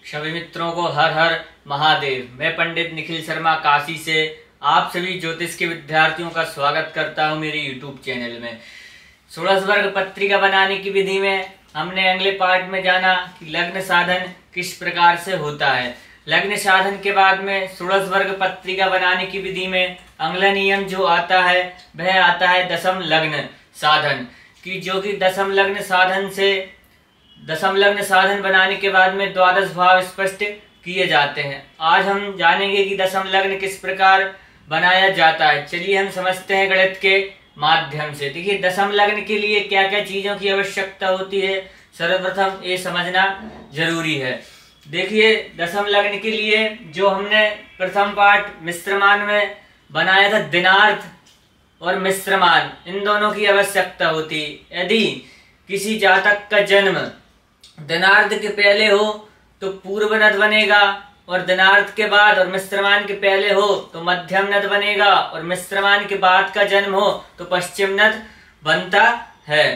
सभी मित्रों को हर हर महादेव। मैं पंडित निखिल शर्मा काशी से आप सभी ज्योतिष के विद्यार्थियों का स्वागत करता हूं मेरे YouTube चैनल में। षोडश वर्ग पत्रिका बनाने की विधि में हमने अगले पार्ट में जाना कि लग्न साधन किस प्रकार से होता है। लग्न साधन के बाद में षोडश वर्ग पत्रिका बनाने की विधि में अगला नियम जो आता है वह आता है दशम लग्न साधन की, जो कि दशम लग्न साधन बनाने के बाद में द्वादश भाव स्पष्ट किए जाते हैं। आज हम जानेंगे कि दशम लग्न किस प्रकार बनाया जाता है। चलिए हम समझते हैं गणित के माध्यम से। देखिए दशम लग्न के लिए क्या क्या चीजों की आवश्यकता होती है, सर्वप्रथम ये समझना जरूरी है। देखिए दशम लग्न के लिए जो हमने प्रथम पाठ मिश्रमान में बनाया था, दिनार्थ और मिश्रमान, इन दोनों की आवश्यकता होती है। यदि किसी जातक का जन्म दिनार्थ के पहले हो तो पूर्व नद बनेगा, और दिनार्थ के बाद और मिश्रमान के पहले हो तो मध्यम नद बनेगा, और मिश्रमान के बाद का जन्म हो तो पश्चिम नद बनता है।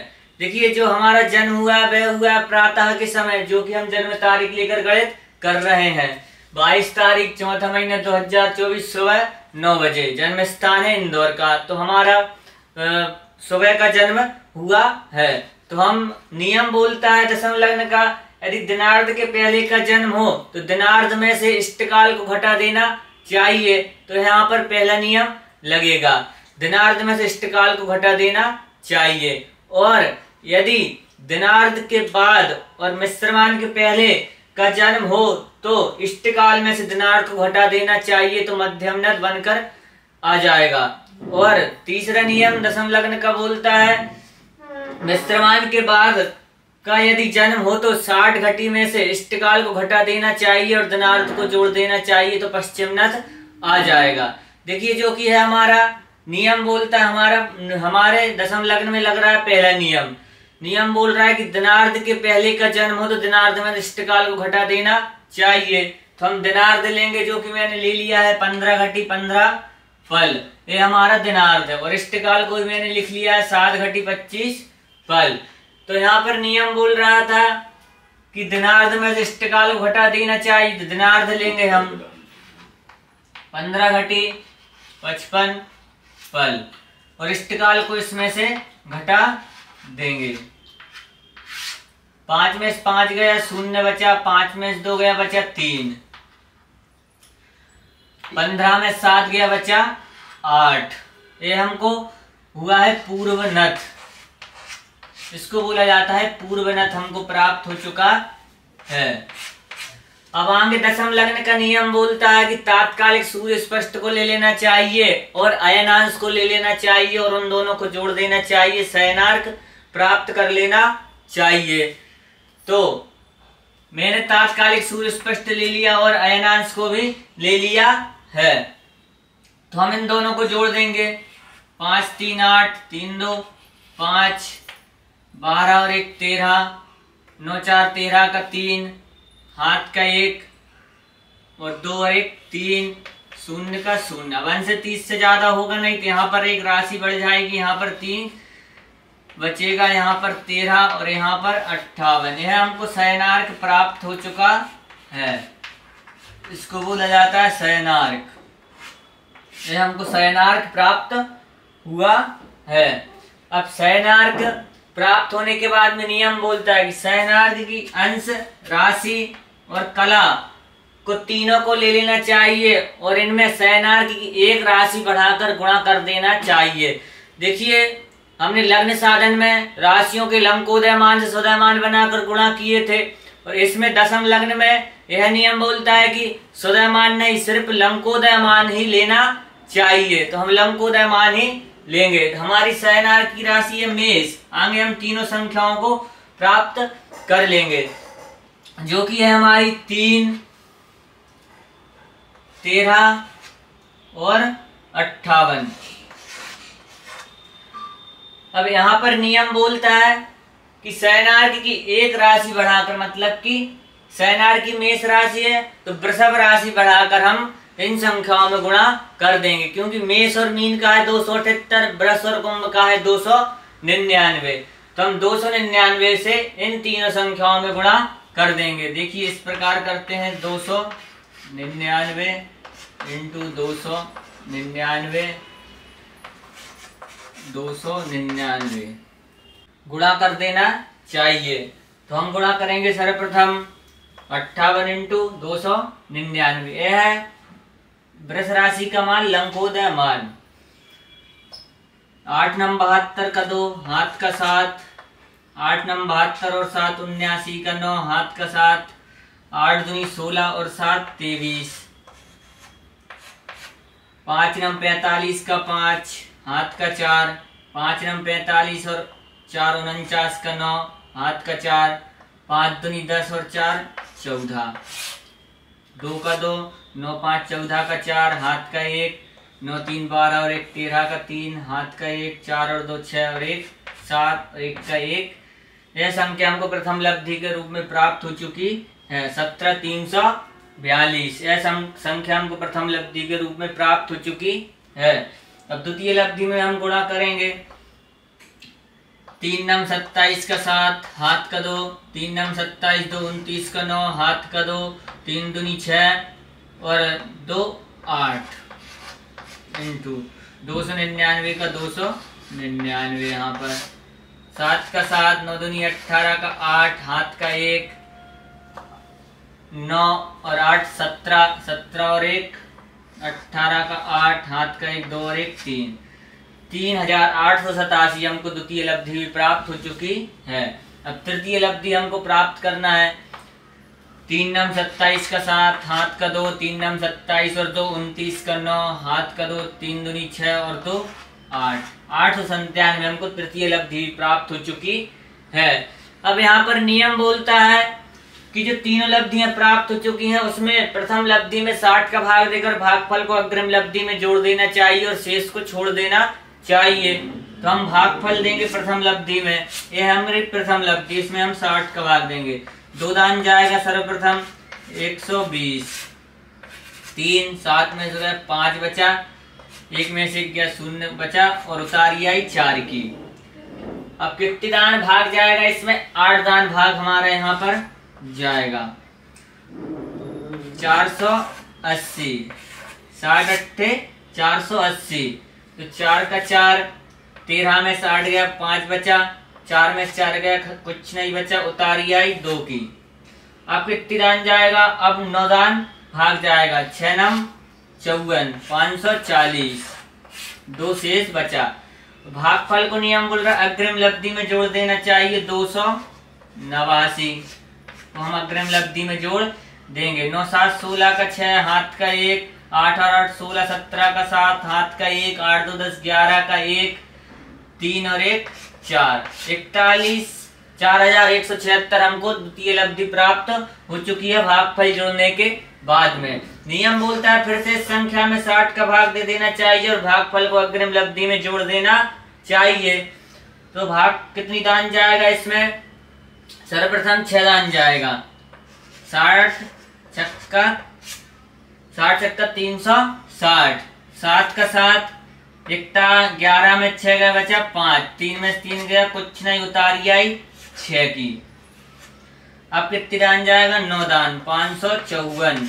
देखिए जो हमारा जन्म हुआ वह हुआ प्रातः के समय, जो कि हम जन्म तारीख लेकर गणित कर रहे हैं। 22 तारीख चौथा महीना 2024 सुबह 9 बजे। जन्म स्थान है इंदौर का, तो हमारा सुबह का जन्म हुआ है। तो हम नियम बोलता है दशम लग्न का, यदि दिनार्थ के पहले का जन्म हो तो दिनार्थ में से इष्टकाल को घटा देना चाहिए। तो यहाँ पर पहला नियम लगेगा, दिनार्थ में से इष्टकाल को घटा देना चाहिए। और यदि दिनार्थ के बाद और मिश्रमान के पहले का जन्म हो तो इष्टकाल में से दिनार्थ को घटा देना चाहिए, तो मध्यम नद बनकर आ जाएगा। और तीसरा नियम दशम लग्न का बोलता है, मिश्रमान के बाद का यदि जन्म हो तो 60 घटी में से इष्टकाल को घटा देना चाहिए और दिनार्थ को जोड़ देना चाहिए, तो पश्चिम नद आ जाएगा। देखिए जो कि है हमारा नियम बोलता है, हमारे दशम लग्न में लग रहा है पहला नियम बोल रहा है कि दिनार्थ के पहले का जन्म हो तो दिनार्थ में इष्टकाल को घटा देना चाहिए। तो हम दिनार्थ लेंगे, जो कि मैंने ले लिया है 15 घटी 15 फल, ये हमारा दिनार्थ है। और इष्टकाल को मैंने लिख लिया है 7 घटी 25 फल। तो यहाँ पर नियम बोल रहा था कि दिनार्थ में से इष्टकाल को घटा देना चाहिए, तो दिनार्थ लेंगे हम 15 घटी 55 फल, और इष्टकाल को इसमें से घटा देंगे। 5 में से 5 गया, 0 बचा, 5 में से 2 गया, बचा 3, 15 में 7 गया, बचा 8। ये हमको हुआ है पूर्व नथ, इसको बोला जाता है पूर्व नथ, हमको प्राप्त हो चुका है। अब आगे दशम लग्न का नियम बोलता है कि तात्कालिक सूर्य स्पष्ट को ले लेना चाहिए और अयनांश को ले लेना चाहिए, और उन दोनों को जोड़ देना चाहिए, शयनार्क प्राप्त कर लेना चाहिए। तो मैंने तात्कालिक सूर्य स्पष्ट ले लिया और अयनांश को भी ले लिया है, तो हम इन दोनों को जोड़ देंगे। 5 3 8, 3 2 5, 12 और 1 13, 9 4 13 का 3, हाथ का 1 और 2 और 1 3, 0 का 0। अब 1 से 30 से ज्यादा होगा नहीं, तो यहाँ पर एक राशि बढ़ जाएगी, यहाँ पर 3 बचेगा, यहाँ पर 13 और यहाँ पर 58। यह हमको शयनार्क प्राप्त हो चुका है, इसको बोला जाता है शयनार्क। यह हमको शयनार्क प्राप्त हुआ है। अब शयनार्क प्राप्त होने के बाद में नियम बोलता है कि शयनार्क की अंश राशि और कला को तीनों को ले लेना चाहिए, और इनमें शयनार्क की एक राशि बढ़ाकर गुणा कर देना चाहिए। देखिए हमने लग्न साधन में राशियों के लंकोदयमान से सुदयमान बनाकर गुणा किए थे, और इसमें दशम लग्न में यह नियम बोलता है कि सुदयमान नहीं, सिर्फ लंकोदयमान ही लेना चाहिए। तो हम लंकोदयमान ही लेंगे। तो हमारी शयनार्क की राशि है मेष। आगे हम तीनों संख्याओं को प्राप्त कर लेंगे, जो कि है हमारी 3 13 और 58। अब यहाँ पर नियम बोलता है कि शयनार्क की एक राशि बढ़ाकर, मतलब कि शयनार्क की मेष राशि है तो वृषभ राशि बढ़ाकर हम इन संख्याओं में गुणा कर देंगे, क्योंकि मेष और मीन का है 278, वृष और कुंभ का है 299। तो हम 299 से इन तीनों संख्याओं में गुणा कर देंगे। देखिए इस प्रकार करते हैं 299 इंटू 299 299 गुणा कर देना चाहिए। तो हम गुणा करेंगे सर्वप्रथम 58 इंटू 299, यह है वृष राशि का मान, लंकोदय मान। 8 नम 72 का 2 हाथ का 7, 8 नम 72 और 7 79 का 9 हाथ का 7, 8 दूनी 16 और 7 23, 5 नम 45 का 5 हाथ का 4, 5 नम 45 और 4 49 का 9 हाथ का 4, 5 दूनी 10 और 4 14, 2 का 2, 9 5 14 का 4 हाथ का 1, 9 3 12 और 1 13 का 3 हाथ का 1, 4 और 2 6 और 1 7 और 1 का 1। यह संख्या हमको प्रथम लब्धि के रूप में प्राप्त हो चुकी है 17342। यह संख्या हमको प्रथम लब्धि के रूप में प्राप्त हो चुकी है। अब द्वितीय लब्धि में हम गुणा करेंगे 3 नम 27 का 7 हाथ का 2, 3 नम 27 2 29 का 9 हाथ का 2, 3 दूनी 6 और 2 8 इंटू 299 का 299, यहाँ पर 7 का 7, 9 दूनी 18 का 8 हाथ का 1, 9 और 8 17, 17 और 1 18 का 8 हाथ का 1, 2 और 1 3, 3887 हमको द्वितीय लब्धि भी प्राप्त हो चुकी है। अब तृतीय लब्धि हमको प्राप्त करना है 3 नम 27 का 7 हाथ का 2, 3 नम 27 और 2 29 का 9 हाथ का 2, 3 दूनी 6 और 2 8, 897 हमको तृतीय लब्धि प्राप्त हो चुकी है। अब यहाँ पर नियम बोलता है कि जो तीनों लब्धियां प्राप्त हो चुकी हैं उसमें प्रथम लब्धि में 60 का भाग देकर भागफल को अग्रिम लब्धि में जोड़ देना चाहिए और शेष को छोड़ देना चाहिए। तो हम भागफल देंगे प्रथम लब्धि में, यह हमारी प्रथम लब्धि, इसमें हम 60 का भाग देंगे। 2 दान जाएगा सर्वप्रथम 120, 3 7 में से 5 बचा, 1 में से गया 0 बचा और उतारी आई 4 की। अब कितने दान भाग जाएगा इसमें? 8 दान भाग हमारा यहाँ पर जाएगा 480, 60 अट्ठे 480, तो 4 का 4, 13 में 60 गया 5 बचा, 4 में 4 गया कुछ नहीं बचा, उतारी आई 2 की। अब कितनी दान जाएगा? अब 9 दान भाग जाएगा 6 नम 54, 540, 2 शेष बचा। भागफल को नियम बोल रहा है अग्रिम लब्धि में जोड़ देना चाहिए 289, तो हम अग्रिम लब्धि में जोड़ देंगे। 9 7 16 का 6 हाथ का 1, 8 और 8 16 17 का 7 हाथ का 1, 8 2 10 11 का 1, 3 और 1 4, 41 4176 हमको द्वितीय लब्धि प्राप्त हो चुकी है भागफल जोड़ने के बाद में। नियम बोलता है फिर से इस संख्या में 60 का भाग दे देना चाहिए और भागफल को अग्रिम लब्धि में जोड़ देना चाहिए। तो भाग कितनी दान जाएगा इसमें? सर्वप्रथम 6 दान जाएगा, 60 छक्का 360, 7 का 7, 11 में 6 गया बचा 5, 3 में 3 गया कुछ नहीं, उतारी आई 6 की। अब कितनी दान जाएगा? 9 दान 554,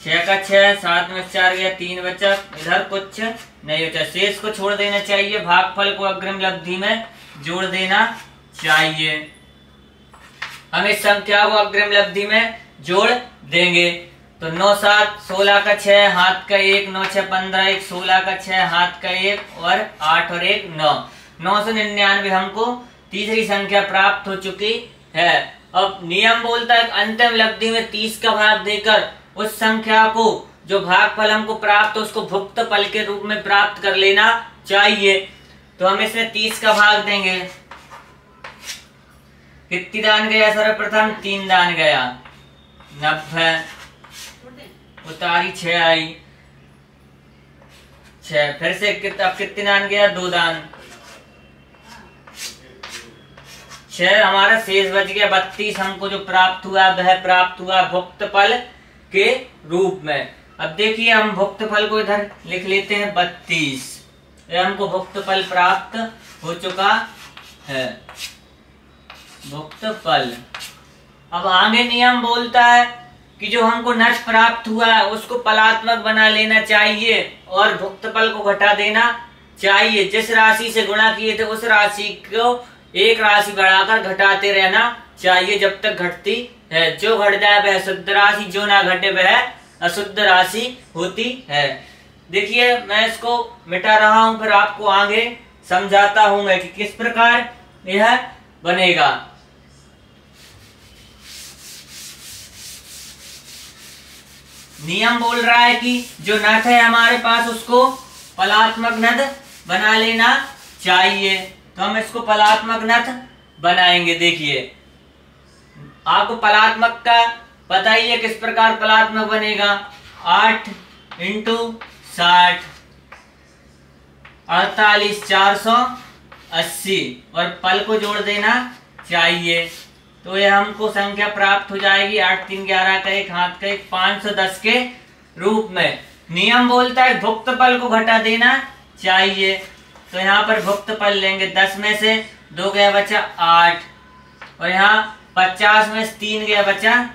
6 का 6, 7 में 4 गया 3 बचा, इधर कुछ नहीं बचा, शेष को छोड़ देना चाहिए, भागफल को अग्रिम लब्धि में जोड़ देना चाहिए। हम इस संख्या को अग्रिम लब्धि में जोड़ देंगे। तो 9 7 16 का 6 हाथ का 1, 9 6 15, 1 16 का 6 हाथ का 1 और 8 और 1 9, 999 हमको तीसरी संख्या प्राप्त हो चुकी है। अब नियम बोलता है अंतिम लब्धि में 30 का भाग देकर उस संख्या को जो भागफल हमको प्राप्त हो उसको भुक्त फल के रूप में प्राप्त कर लेना चाहिए। तो हम इसमें 30 का भाग देंगे। कितनी दान गया? सर्वप्रथम 3 दान गया 90, उतारी 6 आई 6, फिर से अब कितने दान गया? 2 दान, 6 हमारा शेष बच गया 32 हमको जो प्राप्त हुआ वह प्राप्त हुआ भुक्त फल के रूप में। अब देखिए हम भुक्त फल को इधर लिख लेते हैं 32, यह हमको भुक्त फल प्राप्त हो चुका है। भुक्त फल अब आगे नियम बोलता है कि जो हमको नष्ट प्राप्त हुआ है उसको फलात्मक बना लेना चाहिए और भुक्तफल को घटा देना चाहिए। जिस राशि से गुणा किए थे उस राशि को एक राशि बढ़ाकर घटाते रहना चाहिए जब तक घटती है। जो घट जाए वह शुद्ध राशि, जो ना घटे वह अशुद्ध राशि होती है। देखिए मैं इसको मिटा रहा हूं, फिर आपको आगे समझाता हूं मैं कि किस प्रकार यह बनेगा। नियम बोल रहा है कि जो नट है हमारे पास उसको फलात्मक नट बना लेना चाहिए। तो हम इसको फलात्मक नट बनाएंगे। देखिए आपको फलात्मक का पता ही है किस प्रकार फलात्मक बनेगा। 8 इंटू 60 48 480 और पल को जोड़ देना चाहिए। तो ये हमको संख्या प्राप्त हो जाएगी 8 3 11 का 1 हाथ का 1 510 के रूप में। नियम बोलता है भुक्त पल को घटा देना चाहिए। तो यहाँ पर भुक्त पल लेंगे। 10 में से 2 गया बचा 8 और यहाँ 50 में से 3 गया बचा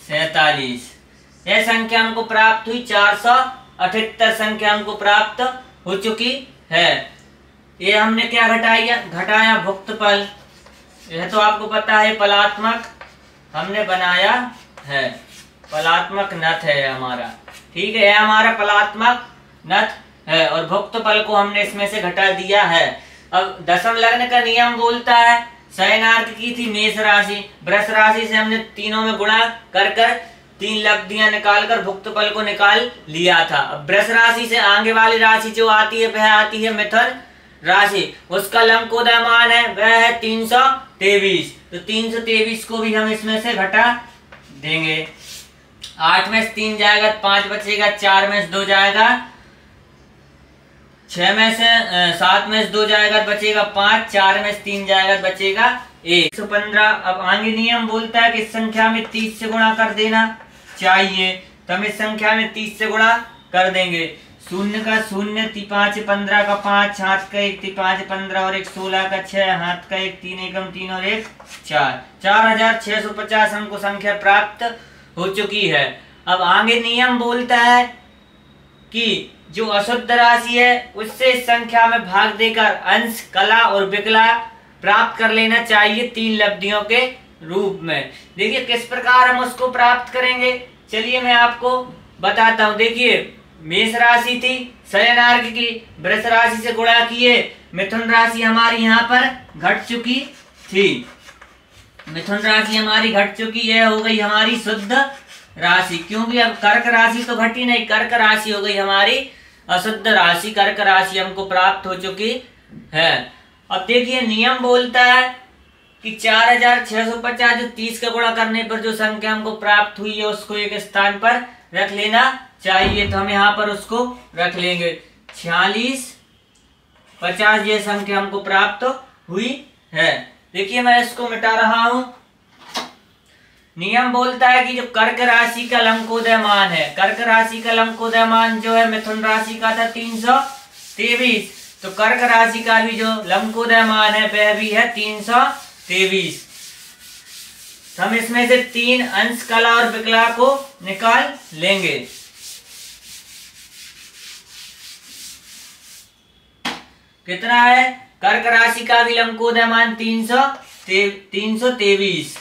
47। यह संख्या हमको प्राप्त हुई। 478 संख्या हमको प्राप्त हो चुकी है। ये हमने क्या घटाया भुक्त पल। यह तो आपको पता है फलात्मक हमने बनाया है, फलात्मक नथ है हमारा। ठीक है, यह हमारा फलात्मक नथ है और भुक्त पल को हमने इसमें से घटा दिया है। अब दशम लग्न का नियम बोलता है शयनार्क की थी मेष राशि, वृष राशि से हमने तीनों में गुणा कर 3 लब्धियां निकालकर भुक्त पल को निकाल लिया था। अब वृष राशि से आगे वाली राशि जो आती है वह आती है मिथुन राशि। उसका लंकोदयमान है वह है 323। तो 323 को भी हम इसमें से घटा देंगे। 8 में से 3 जाएगा 5 बचेगा, 4 में से 2 जाएगा 6 में से 7 में से 2 जाएगा बचेगा 5, 4 में से 3 जाएगा बचेगा 115। अब आगे नियम बोलता है कि इस संख्या में 30 से गुणा कर देना चाहिए। तो हम इस संख्या में 30 से गुणा कर देंगे। 0 का 0 3 5 15 का 5 हाथ का 1 3 5 15 और 1 16 का 6 हाथ का 1 3 एकम 3 और 1 4 4650 हमको संख्या प्राप्त हो चुकी है। अब आगे नियम बोलता है कि जो अशुद्ध राशि है उससे इस संख्या में भाग देकर अंश, कला और विकला प्राप्त कर लेना चाहिए 3 लब्धियों के रूप में। देखिए किस प्रकार हम उसको प्राप्त करेंगे, चलिए मैं आपको बताता हूँ। देखिए मेष राशि थी शयनार्क की, वृष राशि से गुणा किए, मिथुन राशि हमारी यहाँ पर घट चुकी थी। मिथुन राशि हमारी घट चुकी है, हो गई हमारी शुद्ध राशि। क्योंकि अब कर्क राशि तो घटी नहीं, कर्क राशि हो गई हमारी अशुद्ध राशि। कर्क राशि हमको प्राप्त हो चुकी है। अब देखिए नियम बोलता है कि 4650 जो 30 का गुणा करने पर जो संख्या हमको प्राप्त हुई है उसको एक स्थान पर रख लेना चाहिए। तो हम यहाँ पर उसको रख लेंगे 46 50 ये संख्या हमको प्राप्त हुई है। देखिए मैं इसको मिटा रहा हूं। नियम बोलता है कि जो कर्क राशि का लंकोदयमान है, कर्क राशि का लंकोदयमान जो है मिथुन राशि का था 323, तो कर्क राशि का भी जो लंकोदयमान है वह भी है 323। हम इसमें से 3 अंश, कला और विकला को निकाल लेंगे। कितना है? कर्क राशि का भी लंकोदयमान 323।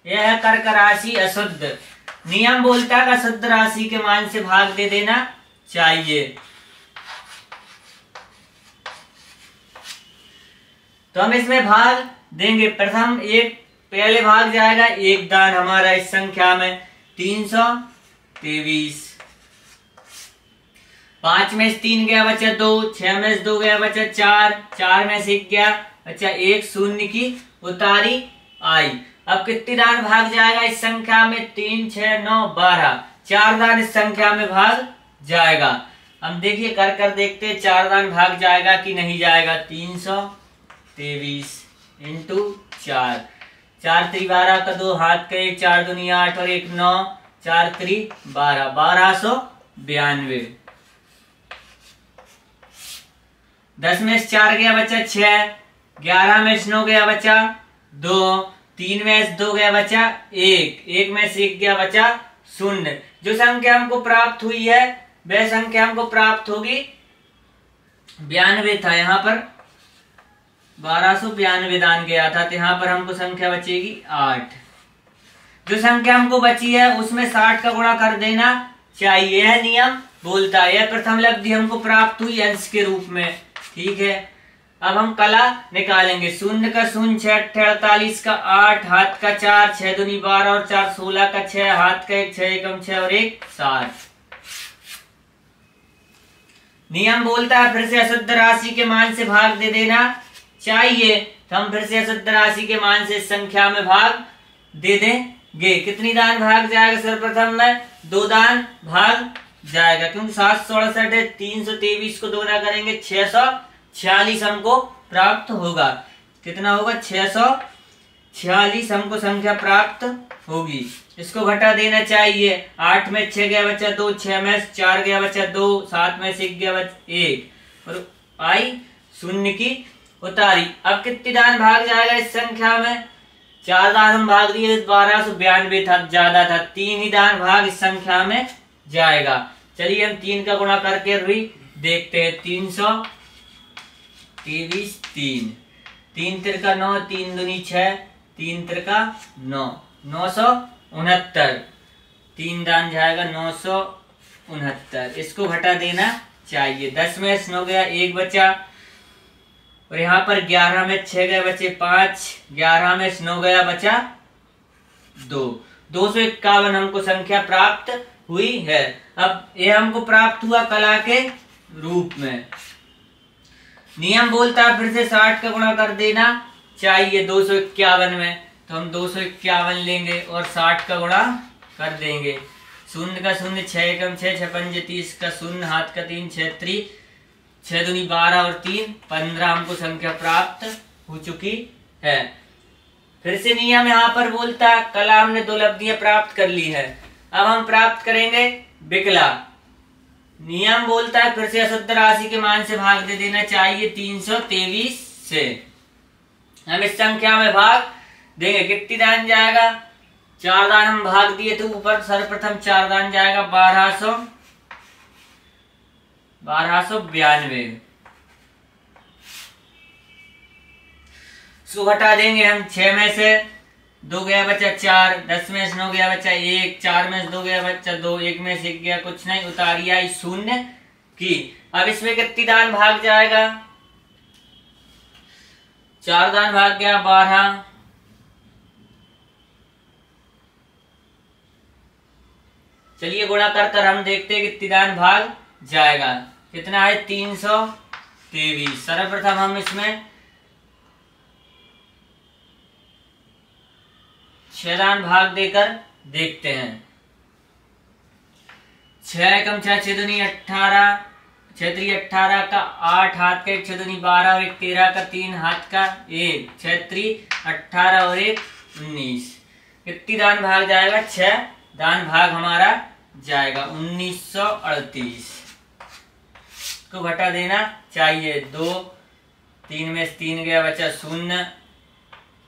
यह है कर्क राशि अशुद्ध। नियम बोलता है अशुद्ध राशि के मान से भाग दे देना चाहिए। तो हम इसमें भाग देंगे। प्रथम एक पहले भाग जाएगा एक दान हमारा इस संख्या में 323। 5 में से 3 गया बचा 2, 6 में से 2 गया बचा 4, 4 में से 1 गया अच्छा 1, शून्य की उतारी आई। अब कितनी दान भाग जाएगा इस संख्या में? 3 6 9 12, 4 दान इस संख्या में भाग जाएगा। हम देखिए कर कर देखते हैं 4 दान भाग जाएगा कि नहीं जाएगा। 323 इंटू 4, 4 3 12 का 2 हाथ का 1, 4 दूनी 8 और 1 9, 4 3 12, 1292। 10 में से 4 गया बच्चा 6, 11 में से 9 गया बचा 2, 3 में से 2 गया बचा 1, 1 में से 1 गया बचा 0। जो संख्या हमको प्राप्त हुई है वह संख्या हमको प्राप्त होगी 92 था, यहाँ पर 1292 दान गया था, तो यहाँ पर हमको संख्या बचेगी 8। जो संख्या हमको बची है उसमें 60 का गुणा कर देना चाहिए, यह नियम बोलता है। यह प्रथम लब्धि हमको प्राप्त हुई अंश के रूप में, ठीक है। अब हम कला निकालेंगे। 0 का 0, 6 8 48 का 8, हाथ का 4, 6 दूनी 12 और 4 16 का 6, हाथ का 1, 6 एकम 6 और 1 7। नियम बोलता है फिर से अशुद्ध राशि के मान से भाग दे देना चाहिए, तो हम फिर से अशुद्ध राशि के मान से संख्या में भाग दे देंगे। कितनी दान भाग जाएगा? सर्वप्रथम में 2 दान भाग जाएगा, क्योंकि 768 है, 323 को 2 ना करेंगे 646 हमको प्राप्त होगा। कितना होगा? 646 हमको संख्या प्राप्त होगी। इसको घटा देना चाहिए। 8 में 6 गया बचा 2, 6 में 4 गया बचा 2, 7 में से 1 गया बचा 1 और आई 0 की उतारी। अब कितनी दान भाग जाएगा इस संख्या में? 4 दान हम भाग दिए, 1292 था, ज्यादा था, 3 ही दान भाग इस संख्या में जाएगा। चलिए हम 3 का गुणा करके भी देखते हैं। 323 3, 3 तिरका 9, 3 दूनी 6, 3 तिरका 9, 969। 3 दान जाएगा 969, इसको घटा देना चाहिए। 10 में से 9 गया 1 बचा और यहाँ पर 11 में 6 गए बचे 5, 11 में से 9 गया बचा 2। 251 हमको संख्या प्राप्त हुई है। अब ये हमको प्राप्त हुआ कला के रूप में। नियम बोलता है फिर से 60 का गुणा कर देना चाहिए 251 में, तो हम 251 लेंगे और 60 का गुणा कर देंगे। 0 का 0, 6 एकम 6, 6 पंजे 30 का 0, हाथ का 3, 6 3, 6 दूनी 12 और 3 15 हमको संख्या प्राप्त हो चुकी है। फिर से नियम यहाँ पर बोलता है कला हमने 2 लब्धियां प्राप्त कर ली है। अब हम प्राप्त करेंगे विकला। नियम बोलता है फिर से अशुद्ध राशि के मान से भाग दे देना चाहिए 323 से। हम इस संख्या में भाग देंगे। कितनी दान जाएगा? 4 दान हम भाग दिए तो ऊपर सर्वप्रथम 4 दान जाएगा 1292। इसको घटा देंगे हम। 6 में से 2 गया बचा 4, 10 में से 9 गया बचा 1, 4 में से 2 गया बचा 2, 1 में से 1 गया कुछ नहीं, उतारी आई 0 की। अब इसमें कितनी दान भाग जाएगा? 4 दान भाग गया 12, चलिए गुणा कर हम देखते हैं कितनी दान भाग जाएगा। कितना है? 323। सर्वप्रथम हम इसमें 6 दान भाग देकर देखते हैं। 6 एकम 6, 6 दूनी 18, 6 3 18 का 8, हाथ का 1, 6 दूनी 12 और 1 13 का 3, हाथ का 1, 6 3 18 और 1 19। कितनी दान भाग जाएगा? 6 दान भाग हमारा जाएगा 1938 को घटा देना चाहिए। 2, 3 में से 3 गया बचा 0,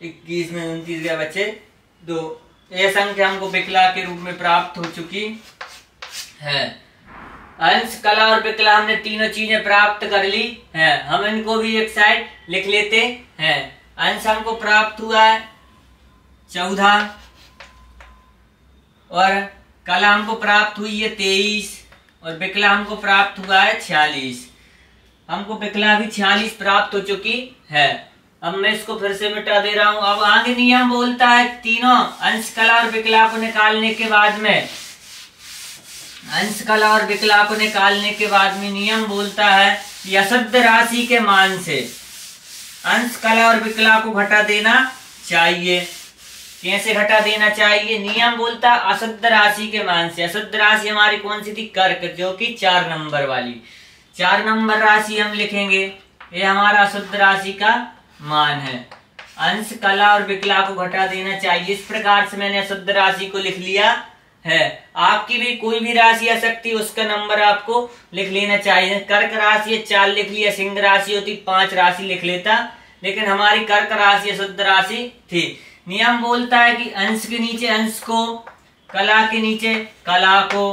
21 में 29 गया बचे 2। यह संख्या हमको विकला के रूप में प्राप्त हो चुकी है। अंश, कला और विकला हमने तीनों चीजें प्राप्त कर ली हैं। हम इनको भी एक साइड लिख लेते हैं। अंश हमको प्राप्त हुआ है 14 और कला हमको प्राप्त हुई है 23 और विकला हमको प्राप्त हुआ है 46। हमको विकला भी 46 प्राप्त हो चुकी है। अब मैं इसको फिर से मिटा दे रहा हूं। अब आगे नियम बोलता है तीनों अंश, कला और विकला को निकालने के बाद में, अंश, कला और विकला को निकालने के बाद में नियम बोलता है कि अशुद्ध राशि के मान से अंश, कला और विकला को घटा देना चाहिए। कैसे घटा देना चाहिए? नियम बोलता अशुद्ध राशि के मान से। अशुद्ध राशि हमारी कौन सी थी? कर्क, जो कि 4 नंबर वाली 4 नंबर राशि हम लिखेंगे। ये हमारा अशुद्ध राशि का मान है। अंश, कला और विकला को घटा देना चाहिए। इस प्रकार से मैंने अशुद्ध राशि को लिख लिया है। आपकी भी कोई भी राशि आ सकती है, उसका नंबर आपको लिख लेना चाहिए। कर्क राशि 4 लिख लिया, सिंह राशि होती 5 राशि लिख लेता लेकिन हमारी कर्क राशि शुद्ध राशि थी। नियम बोलता है कि अंश के नीचे अंश को, कला के नीचे कला को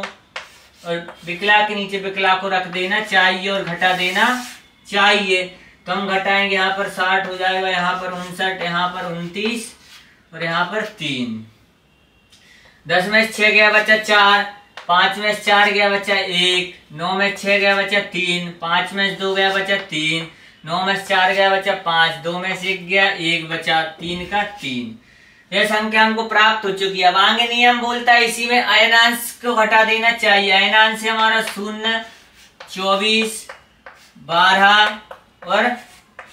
और विकला के नीचे विकला को रख देना चाहिए और घटा देना चाहिए। तो हम घटाएंगे, यहाँ पर 60 हो जाएगा, यहाँ पर 59, यहाँ पर 29 और यहाँ पर 3। 10 में 6 गया बचा 4, 5 में 4 गया बचा 1, 9 में 6 गया बचा 3, 5 में 2 गया बचा 3, 9 में 4 गया बचा 5, 2 में 1 गया 1 बचा, 3 का 3। यह संख्या हमको प्राप्त हो चुकी है। अब आगे नियम बोलता है इसी में अयनांश को घटा देना चाहिए। अयनांश है हमारा 0, 24, 12 और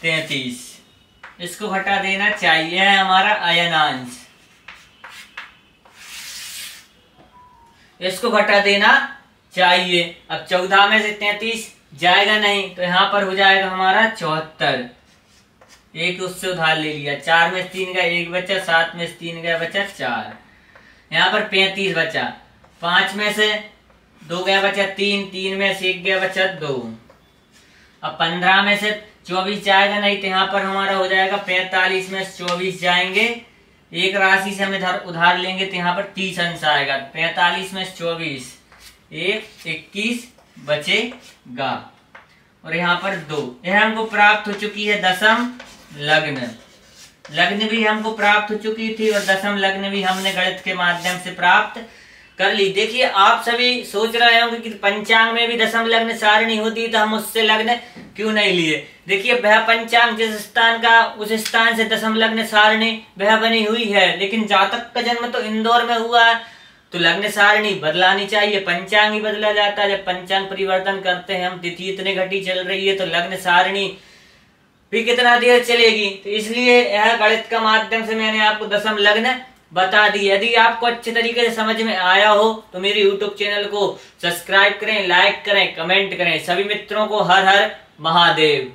33, इसको घटा देना चाहिए, है हमारा अयनांश, इसको घटा देना चाहिए। अब 14 में से 33 जाएगा नहीं, तो यहाँ पर हो जाएगा हमारा 74, एक उससे उधार ले लिया। 4 में 3 का 1 बचा, 7 में 3 गया बचा 4, यहाँ पर 35 बचा। 5 में से 2 गया बचा 3, 3 में से 1 गया बचा 2। अब 15 में से 24 जाएगा नहीं, तो यहाँ पर हमारा हो जाएगा 45 में 24 जाएंगे, एक राशि से हम इधर उधार लेंगे तो यहाँ पर 30 अंश आएगा। 45 में 24 21 बचेगा और यहाँ पर 2। यह हमको प्राप्त हो चुकी है दशम लग्न। लग्न भी हमको प्राप्त हो चुकी थी और दशम लग्न भी हमने गणित के माध्यम से प्राप्त कर ली। देखिए आप सभी सोच रहे होंगे कि पंचांग में भी दशम लग्न सारणी होती, तो हम उससे लग्न क्यों नहीं लिए। देखिए वह पंचांग जिस स्थान का उस स्थान से दशम लग्न सारणी वह बनी हुई है, लेकिन जातक का जन्म तो इंदौर में हुआ है, तो लग्न सारणी बदलानी चाहिए। पंचांग ही बदला जाता है। जब पंचांग परिवर्तन करते हैं हम, तिथि इतने घटी चल रही है, तो लग्न सारणी भी कितना देर चलेगी। तो इसलिए यह गणित का माध्यम से मैंने आपको दशम लग्न बता दी। यदि आपको अच्छे तरीके से समझ में आया हो तो मेरे YouTube चैनल को सब्सक्राइब करें, लाइक करें, कमेंट करें। सभी मित्रों को हर हर महादेव।